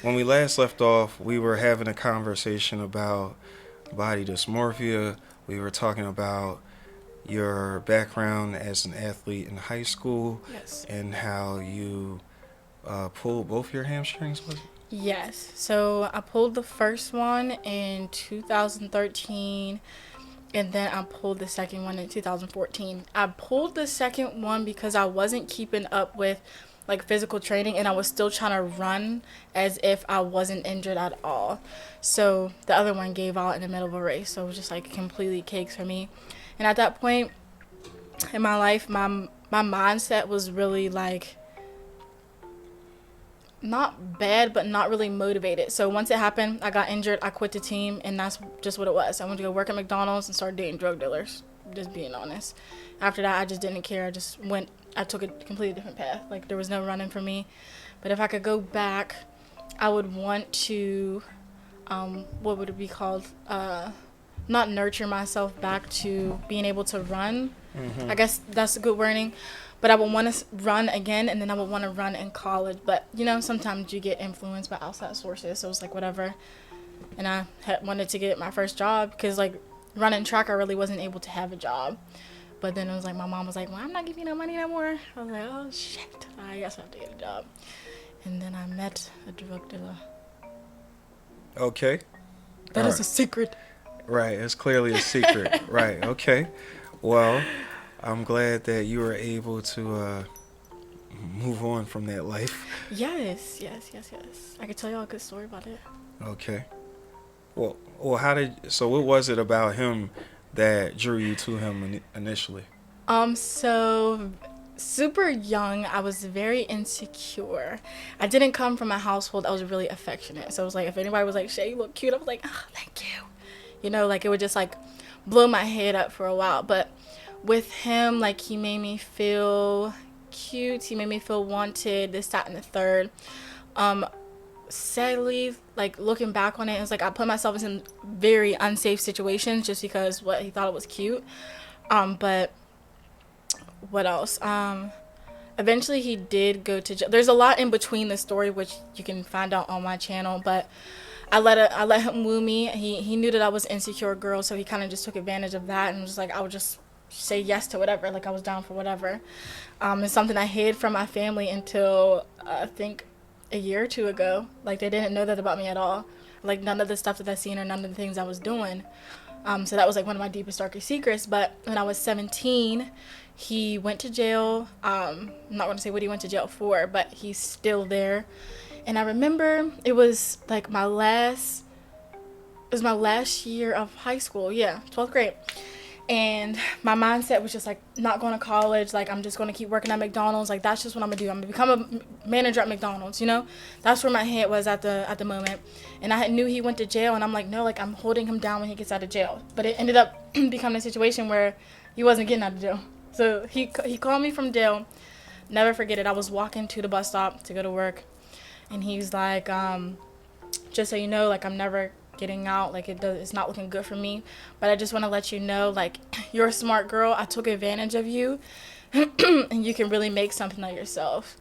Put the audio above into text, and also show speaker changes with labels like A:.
A: when we last left off, we were having a conversation about body dysmorphia. We were talking about your background as an athlete in high school
B: Yes.
A: and how you pulled both your hamstrings, was it?
B: Yes. So I pulled the first one in 2013, and then I pulled the second one in 2014. I pulled the second one because I wasn't keeping up with like physical training, and I was still trying to run as if I wasn't injured at all. So the other one gave out in the middle of a race. So it was just like completely cakes for me. And at that point in my life, my mindset was really like not bad, but not really motivated. So once it happened, I got injured, I quit the team, and that's just what it was. I went to go work at McDonald's and start dating drug dealers, just being honest. After that, I just didn't care. I took a completely different path. Like, there was no running for me. But if I could go back, I would want to, what would it be called? Not nurture myself back to being able to run. I guess that's a good wording. But I would want to run again, and then I would want to run in college. But, sometimes you get influenced by outside sources, so it's like whatever. And I wanted to get my first job because, like, running track, I really wasn't able to have a job. But then it was like my mom was like, well, I'm not giving you no money no more. I was like, oh, shit. I guess I have to get a job. And then I met a drug dealer.
A: Okay.
B: That is a secret.
A: Right, it's clearly a secret. Right, okay. Well, I'm glad that you were able to move on from that life.
B: Yes. I could tell y'all a good story about it.
A: Okay. Well, so what was it about him that drew you to him initially?
B: So super young, I was very insecure. I didn't come from a household that was really affectionate. So it was like, if anybody was like, Shay, you look cute, I was like, oh, thank you. Like it would just like blow my head up for a while. But with him, like, he made me feel cute. He made me feel wanted, this, that, and the third. Sadly, like, looking back on it, it's like I put myself in some very unsafe situations just because what he thought it was cute. But what else? Eventually he did go to jail. There's a lot in between the story, which you can find out on my channel, but I let him woo me. He knew that I was an insecure girl, so he kind of just took advantage of that and was like, I would just say yes to whatever. Like, I was down for whatever. It's something I hid from my family until I think a year or two ago. Like, they didn't know that about me at all. Like, none of the stuff that I seen or none of the things I was doing. So that was like one of my deepest, darkest secrets. But when I was 17, he went to jail. I'm not going to say what he went to jail for, but he's still there. And I remember it was like my last year of high school. Yeah, 12th grade. And my mindset was just like, not going to college. Like, I'm just going to keep working at McDonald's. Like, that's just what I'm going to do. I'm going to become a manager at McDonald's, That's where my head was at the moment. And I knew he went to jail. And I'm like, no, like, I'm holding him down when he gets out of jail. But it ended up becoming a situation where he wasn't getting out of jail. So he called me from jail. Never forget it. I was walking to the bus stop to go to work. And he's like, just so you know, like, I'm never getting out. Like, it's not looking good for me. But I just want to let you know, like, you're a smart girl. I took advantage of you. And you can really make something of yourself.